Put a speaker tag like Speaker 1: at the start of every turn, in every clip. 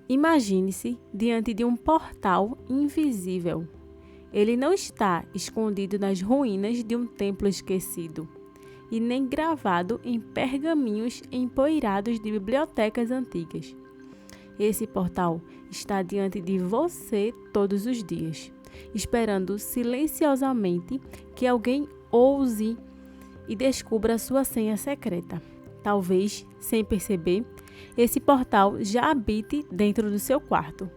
Speaker 1: Imagine-se diante de um portal invisível. Ele não está escondido nas ruínas de um templo esquecido, e nem gravado em pergaminhos empoeirados de bibliotecas antigas. Esse portal está diante de você todos os dias, esperando silenciosamente que alguém ouse e descubra sua senha secreta. Talvez, sem perceber, esse portal já habite dentro do seu quarto,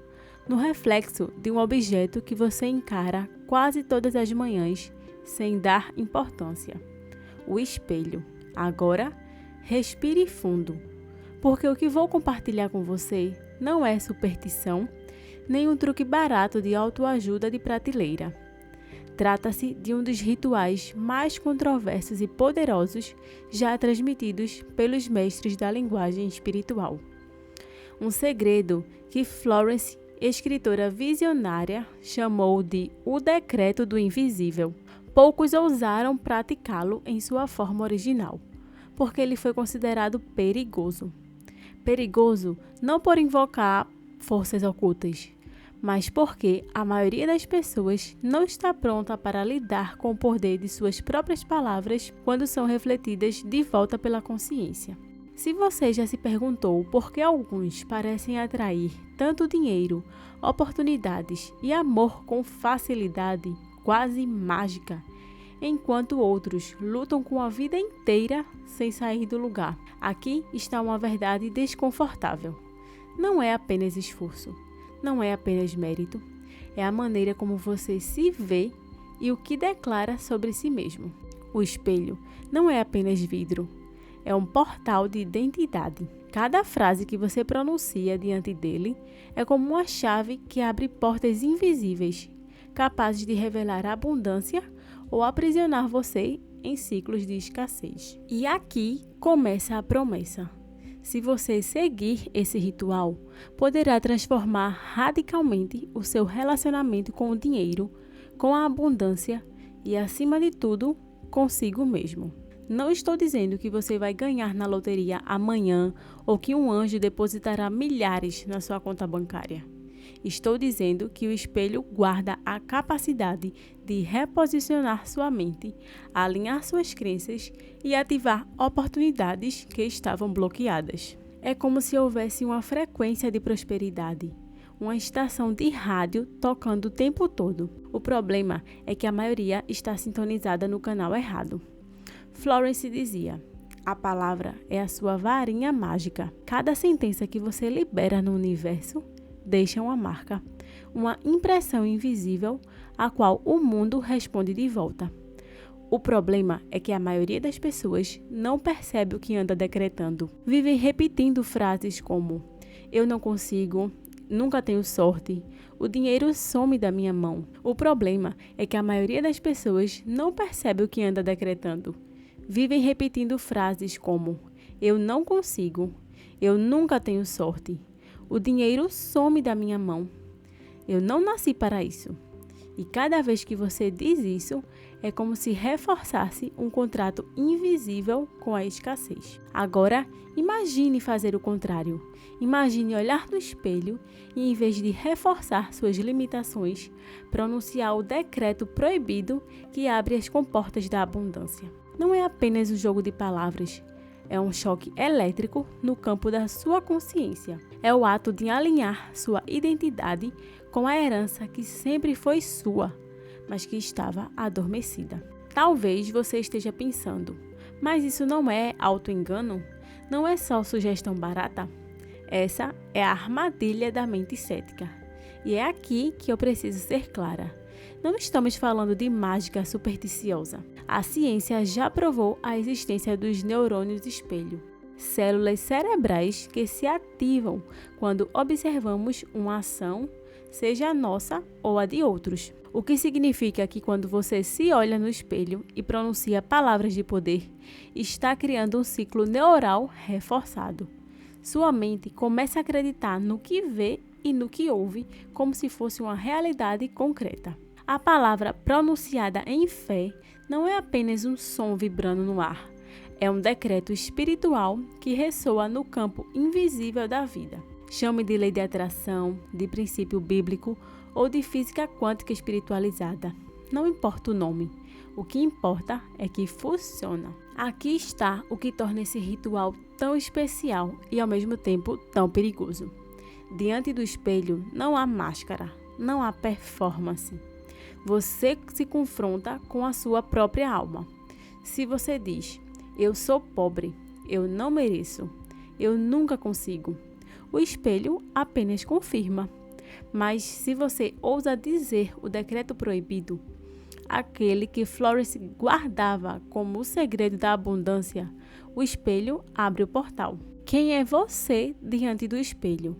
Speaker 1: no reflexo de um objeto que você encara quase todas as manhãs, sem dar importância. O espelho. Agora, respire fundo, porque o que vou compartilhar com você não é superstição, nem um truque barato de autoajuda de prateleira. Trata-se de um dos rituais mais controversos e poderosos já transmitidos pelos mestres da linguagem espiritual. Um segredo que Florence, escritora visionária, chamou de o decreto do invisível. Poucos ousaram praticá-lo em sua forma original, porque ele foi considerado perigoso. Perigoso não por invocar forças ocultas, mas porque a maioria das pessoas não está pronta para lidar com o poder de suas próprias palavras quando são refletidas de volta pela consciência. Se você já se perguntou por que alguns parecem atrair tanto dinheiro, oportunidades e amor com facilidade, quase mágica, enquanto outros lutam com a vida inteira sem sair do lugar, aqui está uma verdade desconfortável. Não é apenas esforço. Não é apenas mérito, é a maneira como você se vê e o que declara sobre si mesmo. O espelho não é apenas vidro, é um portal de identidade. Cada frase que você pronuncia diante dele é como uma chave que abre portas invisíveis, capazes de revelar abundância ou aprisionar você em ciclos de escassez. E aqui começa a promessa. Se você seguir esse ritual, poderá transformar radicalmente o seu relacionamento com o dinheiro, com a abundância e, acima de tudo, consigo mesmo. Não estou dizendo que você vai ganhar na loteria amanhã ou que um anjo depositará milhares na sua conta bancária. Estou dizendo que o espelho guarda a capacidade de reposicionar sua mente, alinhar suas crenças e ativar oportunidades que estavam bloqueadas. É como se houvesse uma frequência de prosperidade, uma estação de rádio tocando o tempo todo. O problema é que a maioria está sintonizada no canal errado. Florence dizia: a palavra é a sua varinha mágica. Cada sentença que você libera no universo deixa uma marca, uma impressão invisível a qual o mundo responde de volta. O problema é que a maioria das pessoas não percebe o que anda decretando. Vivem repetindo frases como: eu não consigo, nunca tenho sorte, o dinheiro some da minha mão. O problema é que a maioria das pessoas não percebe o que anda decretando. Vivem repetindo frases como: eu não consigo, eu nunca tenho sorte, o dinheiro some da minha mão. Eu não nasci para isso. E cada vez que você diz isso, é como se reforçasse um contrato invisível com a escassez. Agora, imagine fazer o contrário. Imagine olhar no espelho e, em vez de reforçar suas limitações, pronunciar o decreto proibido que abre as comportas da abundância. Não é apenas um jogo de palavras. É um choque elétrico no campo da sua consciência. É o ato de alinhar sua identidade com a herança que sempre foi sua, mas que estava adormecida. Talvez você esteja pensando: mas isso não é auto-engano? Não é só sugestão barata? Essa é a armadilha da mente cética. E é aqui que eu preciso ser clara. Não estamos falando de mágica supersticiosa. A ciência já provou a existência dos neurônios espelho, células cerebrais que se ativam quando observamos uma ação, seja a nossa ou a de outros. O que significa que quando você se olha no espelho e pronuncia palavras de poder, está criando um ciclo neural reforçado. Sua mente começa a acreditar no que vê e no que ouve como se fosse uma realidade concreta. A palavra pronunciada em fé não é apenas um som vibrando no ar. É um decreto espiritual que ressoa no campo invisível da vida. Chame de lei de atração, de princípio bíblico ou de física quântica espiritualizada. Não importa o nome. O que importa é que funciona. Aqui está o que torna esse ritual tão especial e ao mesmo tempo tão perigoso. Diante do espelho não há máscara, não há performance. Você se confronta com a sua própria alma. Se você diz, eu sou pobre, eu não mereço, eu nunca consigo, o espelho apenas confirma. Mas se você ousa dizer o decreto proibido, aquele que Florence guardava como o segredo da abundância, o espelho abre o portal. Quem é você diante do espelho?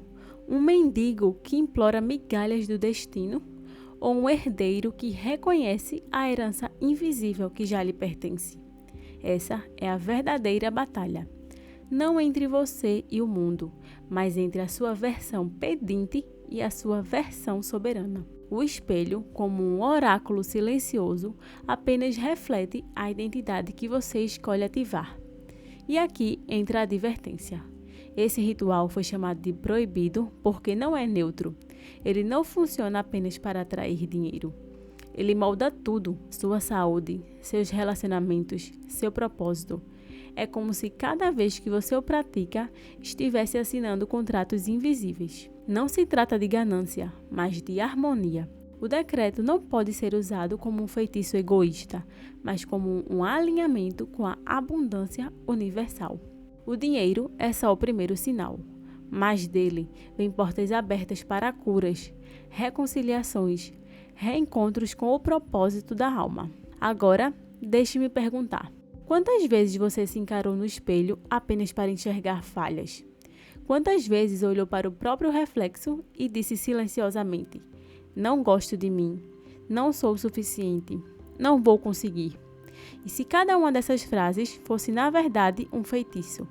Speaker 1: Um mendigo que implora migalhas do destino? Ou um herdeiro que reconhece a herança invisível que já lhe pertence? Essa é a verdadeira batalha. Não entre você e o mundo, mas entre a sua versão pedinte e a sua versão soberana. O espelho, como um oráculo silencioso, apenas reflete a identidade que você escolhe ativar. E aqui entra a advertência. Esse ritual foi chamado de proibido porque não é neutro. Ele não funciona apenas para atrair dinheiro. Ele molda tudo, sua saúde, seus relacionamentos, seu propósito. É como se cada vez que você o pratica, estivesse assinando contratos invisíveis. Não se trata de ganância, mas de harmonia. O decreto não pode ser usado como um feitiço egoísta, mas como um alinhamento com a abundância universal. O dinheiro é só o primeiro sinal, mas dele vem portas abertas para curas, reconciliações, reencontros com o propósito da alma. Agora, deixe-me perguntar. Quantas vezes você se encarou no espelho apenas para enxergar falhas? Quantas vezes olhou para o próprio reflexo e disse silenciosamente: não gosto de mim, não sou o suficiente, não vou conseguir? E se cada uma dessas frases fosse na verdade um feitiço?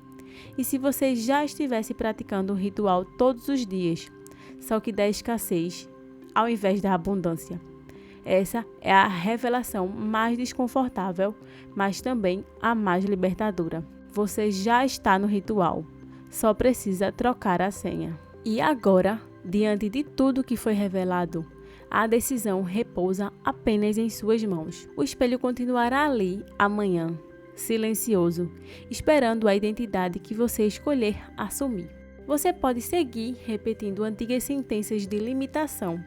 Speaker 1: E se você já estivesse praticando um ritual todos os dias, só que da escassez ao invés da abundância? Essa é a revelação mais desconfortável, mas também a mais libertadora. Você já está no ritual, só precisa trocar a senha. E agora, diante de tudo que foi revelado, a decisão repousa apenas em suas mãos. O espelho continuará ali amanhã, silencioso, esperando a identidade que você escolher assumir. Você pode seguir repetindo antigas sentenças de limitação,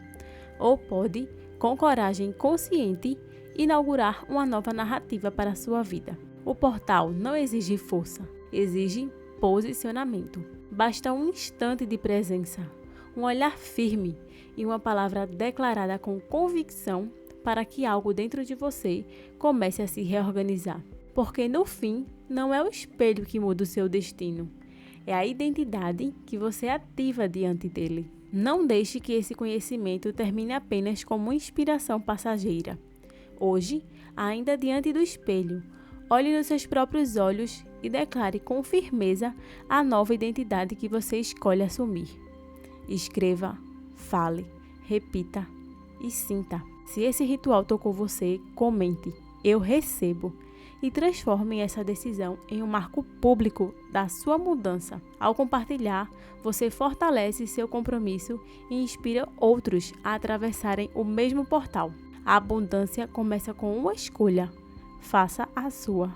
Speaker 1: ou pode, com coragem consciente, inaugurar uma nova narrativa para a sua vida. O portal não exige força, exige posicionamento. Basta um instante de presença, um olhar firme e uma palavra declarada com convicção para que algo dentro de você comece a se reorganizar. Porque no fim, não é o espelho que muda o seu destino, é a identidade que você ativa diante dele. Não deixe que esse conhecimento termine apenas como uma inspiração passageira. Hoje, ainda diante do espelho, olhe nos seus próprios olhos e declare com firmeza a nova identidade que você escolhe assumir. Escreva, fale, repita e sinta. Se esse ritual tocou você, comente, eu recebo, e transforme essa decisão em um marco público da sua mudança. Ao compartilhar, você fortalece seu compromisso e inspira outros a atravessarem o mesmo portal. A abundância começa com uma escolha. Faça a sua.